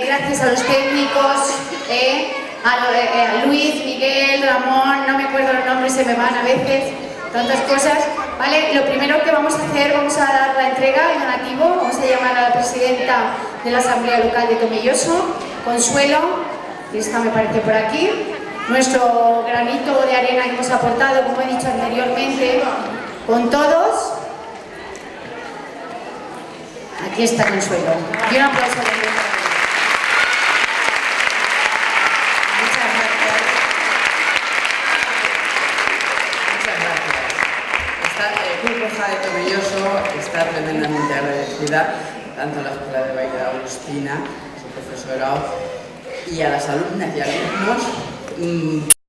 Gracias a los técnicos, a Luis, Miguel, Ramón, no me acuerdo los nombres, se me van a veces, tantas cosas. ¿Vale? Lo primero que vamos a hacer, vamos a dar la entrega, el donativo, vamos a llamar a la presidenta de la Asamblea Local de Tomelloso, Consuelo, que está me parece por aquí. Nuestro granito de arena que hemos aportado, como he dicho anteriormente, con todos. Aquí está Consuelo. Y un aplauso de Consuelo. Muchas gracias. Muchas gracias. Cruz Roja de Tomelloso está tremendamente agradecida tanto a la Escuela de Baile de Agustina, su profesorado, y a las alumnas y alumnos